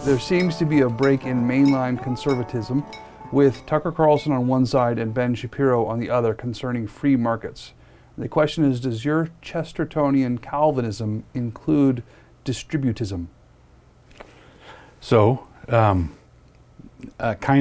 There seems to be a break in mainline conservatism, with Tucker Carlson on one side and Ben Shapiro on the other concerning free markets. The question is, does your Chestertonian Calvinism include distributism? So, kind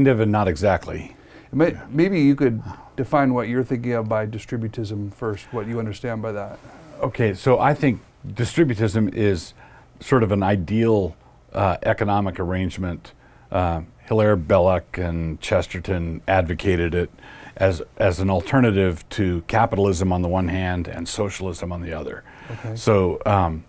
of and not exactly. Maybe you could define what you're thinking of by distributism first, what you understand by that. Okay, so I think distributism is sort of an ideal economic arrangement. Hilaire Belloc and Chesterton advocated it as an alternative to capitalism on the one hand and socialism on the other. Okay. So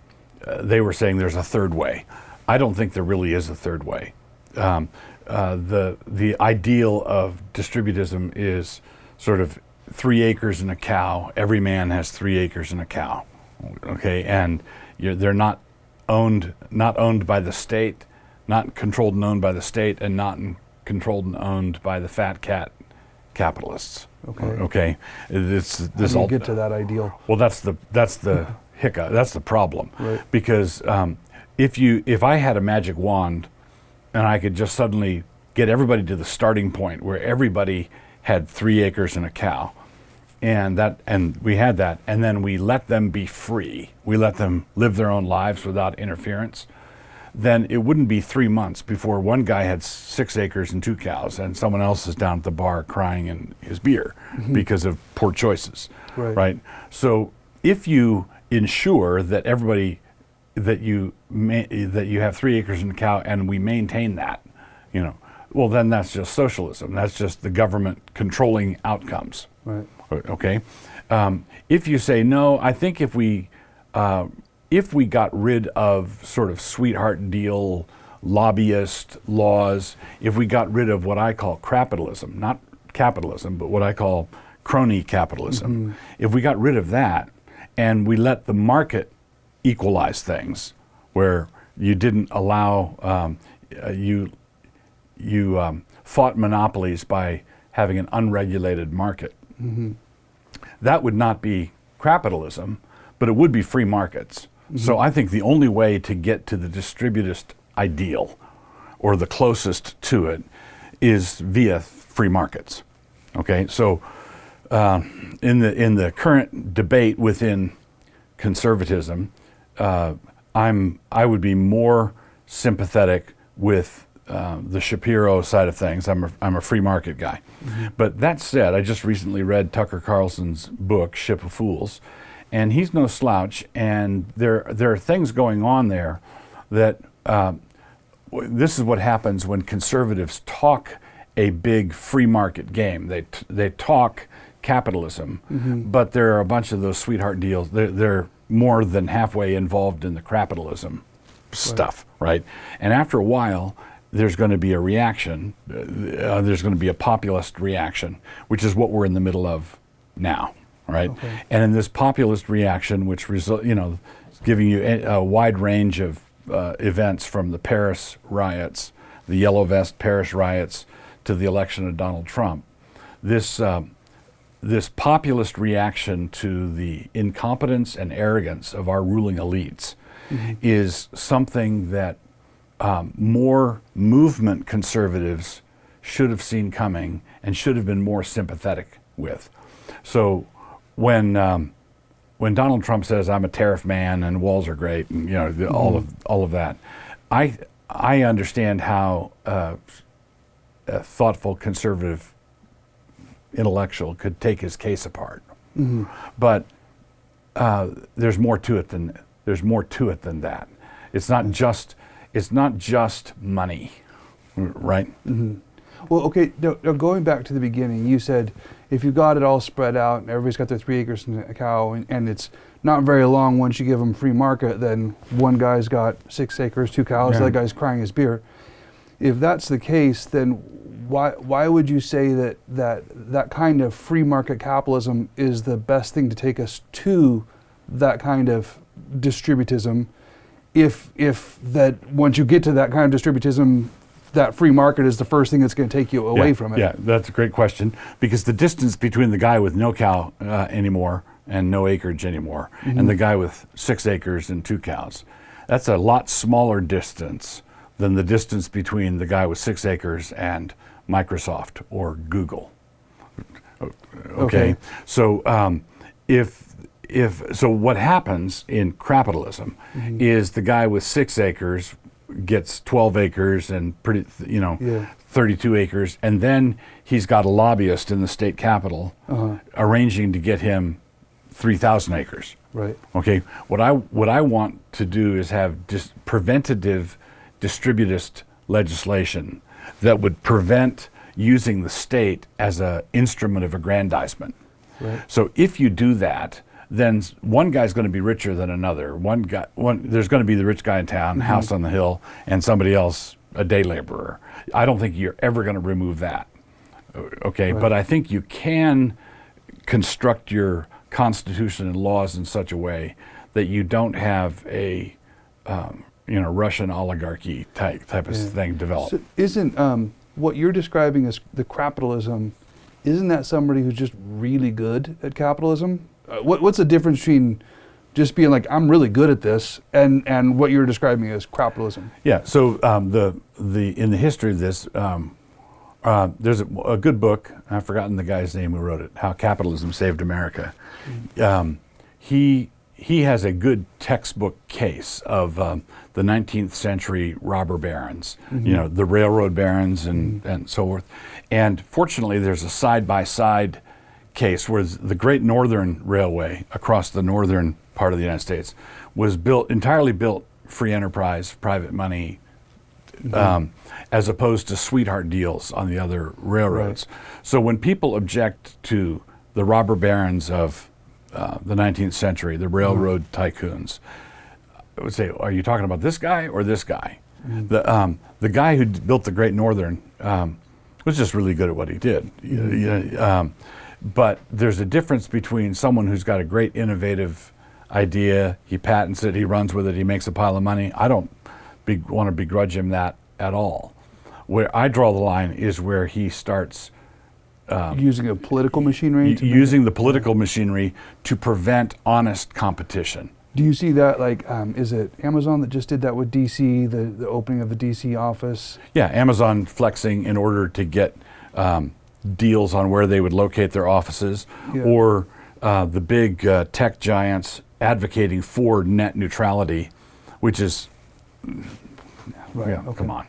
they were saying there's a third way. I don't think there really is a third way. The ideal of distributism is sort of 3 acres and a cow. Every man has 3 acres and a cow. Okay, and they're not owned by the state, not controlled and owned by the state, and not controlled and owned by the fat cat capitalists. Okay. Okay. This How do you get to that ideal? Well, that's the hiccup. That's the problem. Right. Because if I had a magic wand and I could just suddenly get everybody to the starting point where everybody had 3 acres and a cow, and we had that, and then we let them be free, we let them live their own lives without interference, then it wouldn't be 3 months before one guy had 6 acres and 2 cows and someone else is down at the bar crying in his beer because of poor choices. Right? So if you ensure that that you have 3 acres and a cow and we maintain that, well, then that's just socialism. That's just the government controlling outcomes. Right. Okay. If you say no, I think if we got rid of sort of sweetheart deal lobbyist laws, if we got rid of what I call crapitalism, not capitalism, but what I call crony capitalism, if we got rid of that and we let the market equalize things, where you didn't allow you fought monopolies by having an unregulated market. That would not be capitalism, but it would be free markets. So I think the only way to get to the distributist ideal, or the closest to it, is via free markets. Okay, so in the current debate within conservatism, I would be more sympathetic with the Shapiro side of things. I'm a free market guy. But that said, I just recently read Tucker Carlson's book, Ship of Fools, and he's no slouch. And there are things going on there that this is what happens when conservatives talk a big free market game. They talk capitalism, but there are a bunch of those sweetheart deals. They're more than halfway involved in the capitalism stuff, right? And after a while, there's going to be a reaction. There's going to be a populist reaction, which is what we're in the middle of now, right? Okay. And in this populist reaction, which is giving you a wide range of events, from the Paris riots, the Yellow Vest Paris riots, to the election of Donald Trump, this populist reaction to the incompetence and arrogance of our ruling elites is something that more movement conservatives should have seen coming and should have been more sympathetic with. So when Donald Trump says, "I'm a tariff man and walls are great," and all of that, I understand how a thoughtful conservative intellectual could take his case apart. But there's more to it than that. It's not just money, right? Well, okay, now going back to the beginning, you said if you got it all spread out and everybody's got their 3 acres and a cow, and it's not very long once you give them free market, then one guy's got 6 acres, 2 cows, the other guy's crying his beer. If that's the case, then why would you say that kind of free market capitalism is the best thing to take us to that kind of distributism? If that once you get to that kind of distributism, that free market is the first thing that's going to take you away from it? Yeah, that's a great question, because the distance between the guy with no cow anymore and no acreage anymore and the guy with 6 acres and 2 cows, that's a lot smaller distance than the distance between the guy with 6 acres and Microsoft or Google. Okay. So so what happens in capitalism is the guy with 6 acres gets 12 acres and 32 acres, and then he's got a lobbyist in the state capitol arranging to get him 3,000 acres. Right. Okay. What I want to do is have preventative distributist legislation that would prevent using the state as an instrument of aggrandizement. Right. So if you do that, then one guy's going to be richer than another. There's going to be the rich guy in town, house on the hill, and somebody else, a day laborer. I don't think you're ever going to remove that. Okay, Right. but I think you can construct your constitution and laws in such a way that you don't have a Russian oligarchy type of thing develop. So isn't what you're describing as the capitalism, isn't that somebody who's just really good at capitalism? What's the difference between just being like, I'm really good at this, and what you're describing as capitalism? Yeah. So in the history of this, there's a good book. I've forgotten the guy's name who wrote it. How Capitalism Saved America. He has a good textbook case of the 19th century robber barons. The railroad barons and so forth. And fortunately, there's a side-by-side case where the Great Northern Railway across the northern part of the United States was entirely built free enterprise, private money, as opposed to sweetheart deals on the other railroads. Right. So when people object to the robber barons of the 19th century, the railroad tycoons, I would say, are you talking about this guy or this guy? The guy who built the Great Northern was just really good at what he did. But there's a difference between someone who's got a great innovative idea, he patents it, he runs with it, he makes a pile of money. I don't want to begrudge him that at all. Where I draw the line is where he starts using a political machinery? Using the political machinery to prevent honest competition. Do you see that, like, is it Amazon that just did that with DC, the opening of the DC office? Yeah, Amazon flexing in order to get deals on where they would locate their offices, or the big tech giants advocating for net neutrality, which is, right. come on.